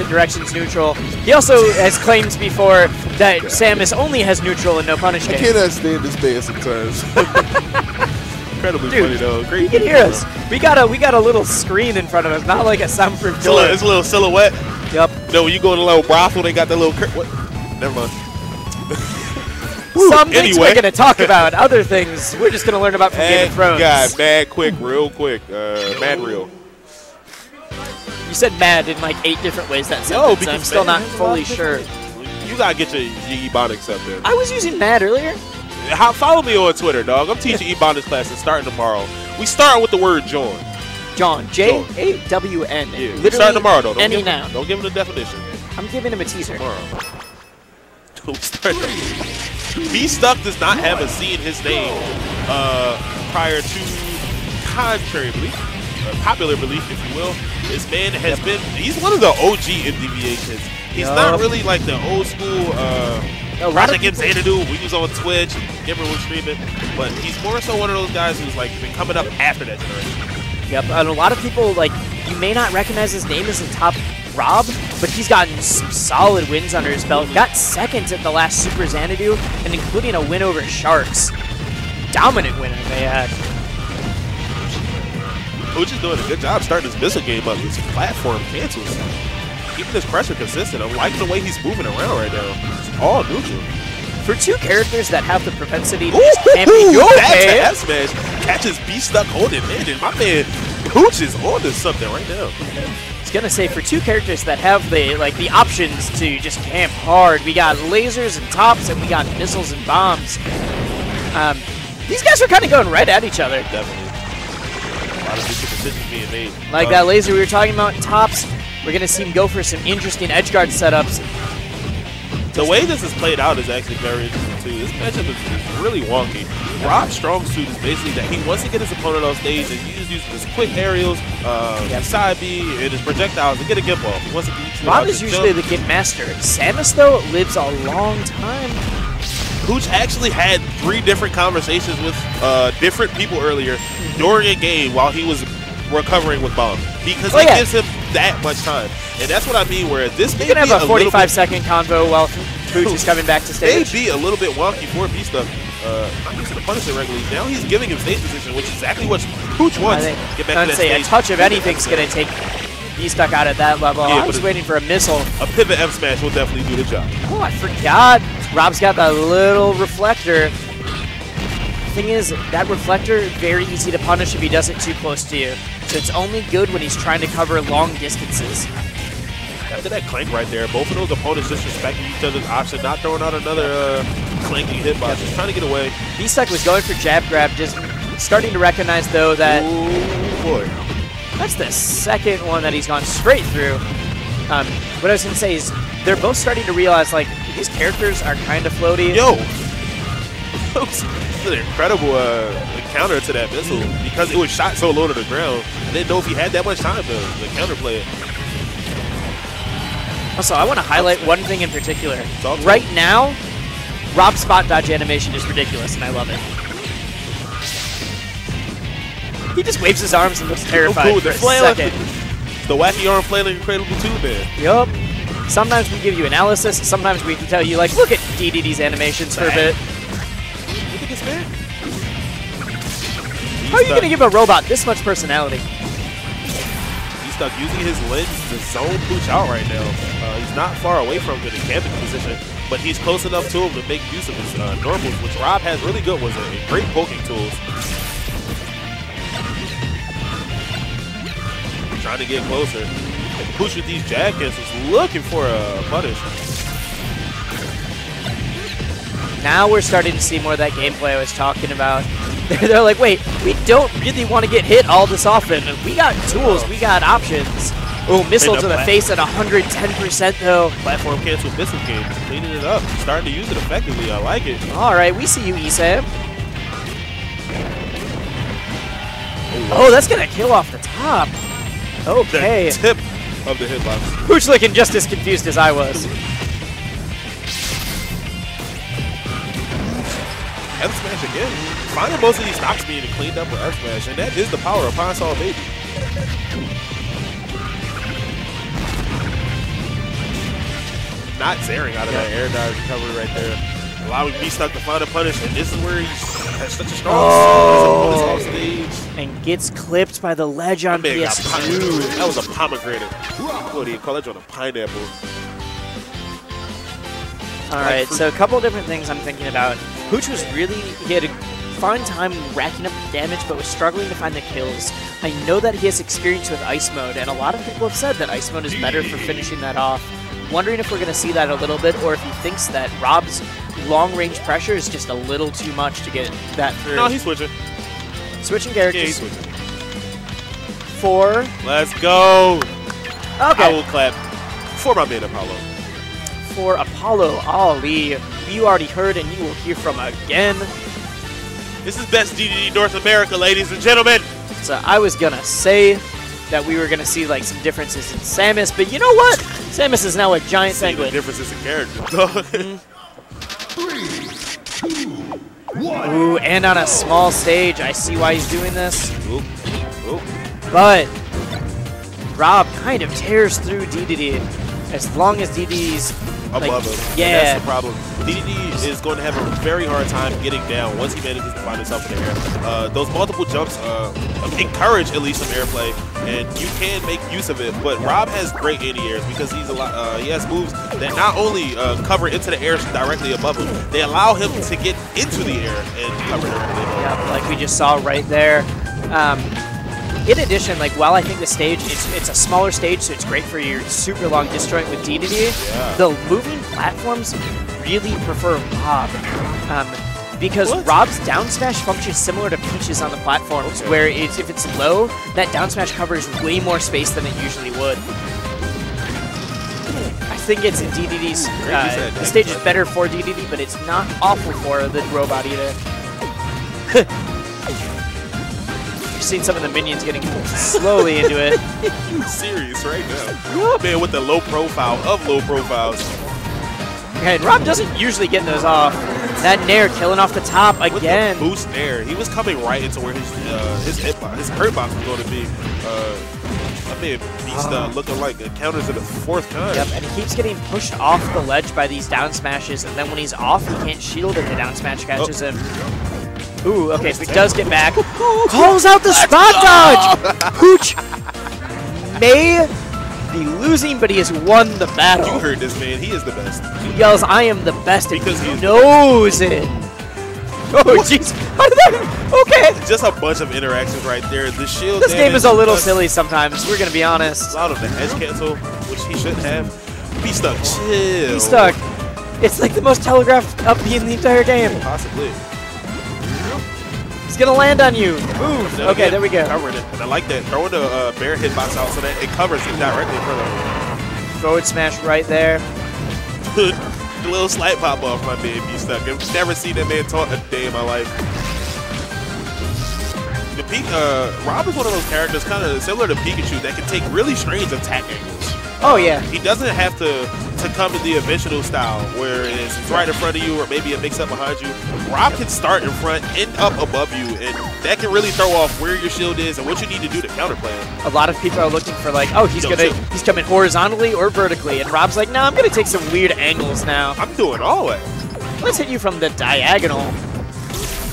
direction's neutral. He also has claimed before that Samus only has neutral and no punish I game. cannot stand this man sometimes. Incredibly funny though. Great. You can hear us. We got a little screen in front of us, not like a soundproof door. It's a little silhouette. Yep. No, when you go to a little brothel, they got that little what? Never mind. Some things we're going to talk about. Other things we're just going to learn about from Game of Thrones. God, mad quick, real quick. Mad real. You said mad in like 8 different ways that sentence. No, I'm still not fully sure. You got to get your Ebonics up there. I was using mad earlier. Follow me on Twitter, dog. I'm teaching Ebonics classes starting tomorrow. We start with the word John. John. J-A-W-N. Yeah, we start tomorrow, though. Any noun. Don't give him the definition. I'm giving him a teaser. Tomorrow. Don't start. Bstuk does not have a C in his name prior to contrary belief, popular belief, if you will. This man has been, he's one of the OG MDVA kids. He's not really like the old school Project M Xanadu. We was on Twitch, Gimmer was streaming, but he's more so one of those guys who's like been coming up after that generation. Yep, and a lot of people, like, you may not recognize his name as a top Rob, but he's gotten some solid wins under his belt. Got second at the last Super Xanadu, and including a win over Sharks. Dominant winner they had. Pooch is doing a good job starting his missile game up. His platform cancels. Keeping his pressure consistent. I'm liking the way he's moving around right now. It's all neutral. For 2 characters that have the propensity to just camp you, that smash catches Bstuk holding in, and my man Pooch is on to something right now. I was gonna say, for 2 characters that have the options to just camp hard, we got lasers and tops, and we got missiles and bombs. These guys are kind of going right at each other. Definitely. A lot of different decisions being made. Like that laser we were talking about in tops, we're gonna see him go for some interesting edge guard setups. The way this is played out is actually very interesting too. This matchup is really wonky. Rob's strong suit is basically that he wants to get his opponent on stage and he's using his quick aerials, his side B, and his projectiles to get a gimp off. He wants to beat Rob is usually the gimp master. Samus, though, lives a long time. Pooch actually had 3 different conversations with different people earlier during a game while he was recovering with bomb, because it gives him that much time. And that's what I mean, where this may be have a 45-second convo while Pooch is coming back to stage. May be a little bit wonky for Bstuk. Not using the punishment regularly. Now he's giving him stage position, which is exactly what Pooch wants. Get back to that stage. A touch of anything's going to take Bstuk out at that level. I was waiting for a missile. A pivot F smash will definitely do the job. Oh, I forgot. Rob's got that little reflector. Thing is, that reflector, very easy to punish if he does it too close to you. So it's only good when he's trying to cover long distances. After that clank right there, both of those opponents disrespecting each other's option, not throwing out another clanky hitbox, just trying to get away. Bstuk was going for jab grab, just starting to recognize, though, that... Ooh, boy. That's the second one that he's gone straight through. What I was going to say is, they're both starting to realize, like, these characters are kind of floaty. Yo! It's an incredible counter to that missile, because it was shot so low to the ground. I didn't know if he had that much time to counterplay it. Also, I want to highlight one thing in particular. Right now, Rob's spot dodge animation is ridiculous, and I love it. He just waves his arms and looks terrified for a second. The wacky arm flailing incredible too, man. Yup. Sometimes we give you analysis. Sometimes we can tell you, like, look at DDD's animations for a bit. You think it's fair? How are you going to give a robot this much personality? Bstuk using his lens to zone Pooch out right now. He's not far away from him in camping position, but he's close enough to him to make use of his normals, which Rob has really good ones and great poking tools. Trying to get closer. And Pooch with these jab cancels, looking for a punish. Now we're starting to see more of that gameplay I was talking about. They're like, wait, we don't really want to get hit all this often. We got tools, we got options. Oh, missile to the face at 110% though. Platform cancel missile game, cleaning it up, starting to use it effectively. I like it. All right, we see you, Esam. Oh, that's gonna kill off the top. Okay. The tip of the hitbox. Pooch looking just as confused as I was. F smash again. Finding most of these stocks being cleaned up with F smash, and that is the power of Pine Saw Baby. not zaring out of that air dive recovery right there. Allowing Bstuk to find a punish, and this is where he has such a strong stage. And gets clipped by the ledge on PS2. That was a pomegranate. What do you call that on a pineapple? Alright, so a couple different things I'm thinking about. Pooch was really, he had a fun time racking up the damage, but was struggling to find the kills. I know that he has experience with Ice Mode, and a lot of people have said that Ice Mode is better for finishing that off. Wondering if we're going to see that a little bit, or if he thinks that Rob's long-range pressure is just a little too much to get that through. No, he's switching. Switching characters. Yeah, he's switching. 4. Let's go. Okay. I will clap for my man Apollo. For Apollo Ali, you already heard and you will hear from again. This is Best DDD North America, ladies and gentlemen. So I was going to say that we were going to see like some differences in Samus, but you know what? Samus is now a giant penguin. Differences in character. 3, 2, 1. Ooh, and on a small stage. I see why he's doing this. Oop. Oop. But Rob kind of tears through DDD as long as DDD's above him. Yeah. And that's the problem. DDD is going to have a very hard time getting down once he manages to find himself in the air. Those multiple jumps encourage at least some airplay, and you can make use of it. But Rob has great anti-airs because he's he has moves that not only cover into the air directly above him, they allow him to get into the air and cover directly above him. Yeah, like we just saw right there. In addition, like while I think the stage, it's a smaller stage, so it's great for your super long disjoint with DDD, the moving platforms really prefer Rob. Because Rob's down smash functions similar to Peach's on the platforms, where if it's low, that down smash covers way more space than it usually would. I think it's in DDD's, the stage is better for DDD, but it's not awful for the robot either. You've seen some of the minions getting slowly into it. You serious right now? Man, with the low profile of low profiles. Okay, and Rob doesn't usually get those off. That Nair killing off the top again. With the boost Nair, he was coming right into where his hitbox, his hurt box was going to be. I mean, Bstuk looking like it counters it the 4th time. Yep, and he keeps getting pushed off the ledge by these down smashes, and then when he's off, he can't shield and the down smash catches him. Ooh, okay, so he does get back. Calls out the spot dodge! Pooch may be losing, but he has won the battle. You heard this, man. He is the best. He yells, "I am the best," and because he knows it. Oh, jeez. Okay. Just a bunch of interactions right there. The shield This game is a little silly sometimes, we're going to be honest. Allowed him to edge cancel, which he shouldn't have. Bstuk, chill. Bstuk. It's like the most telegraphed upbeat in the entire game. Possibly. He's going to land on you. Move. Okay, there we go. Covering it. And I like that. Throwing the bear hitbox out so that it covers it directly in front of him. Forward smash right there. The little slight pop off my man Bstuk. I've never seen that man talk a day in my life. Rob is one of those characters kind of similar to Pikachu that can take really strange attack angles. Oh, yeah. He doesn't have to come in the eventual style where it's right in front of you or maybe a mix-up behind you. Rob can start in front, end up above you, and that can really throw off where your shield is and what you need to do to counterplay him. A lot of people are looking for like, oh, he's coming horizontally or vertically, and Rob's like, no, I'm going to take some weird angles now. I'm doing all that. Let's hit you from the diagonal.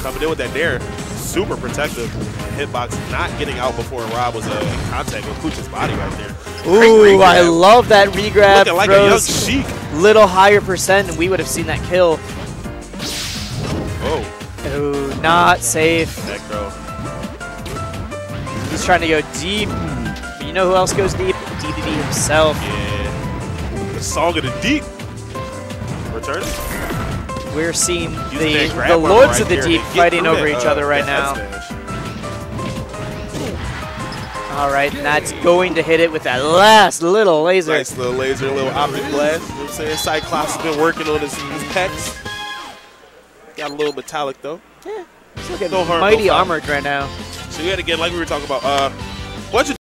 Coming in with that Nair, super protective. Hitbox not getting out before Rob was in contact with Pooch's body right there. Ooh, I love that regrab. Looking like a young Sheik. Little higher percent, and we would have seen that kill. Oh. Ooh, not safe. That girl. He's trying to go deep. But you know who else goes deep? DDD himself. Yeah. The Song of the Deep. Returning. We're seeing the Lords of the Deep fighting over each other right now. All right, and that's going to hit it with that last little laser. Nice little laser, little optic blast. You know what I'm saying? Cyclops has been working on his pecs. Got a little metallic, though. Yeah, he's looking mighty armored right now. So, yet again, like we were talking about, bunch of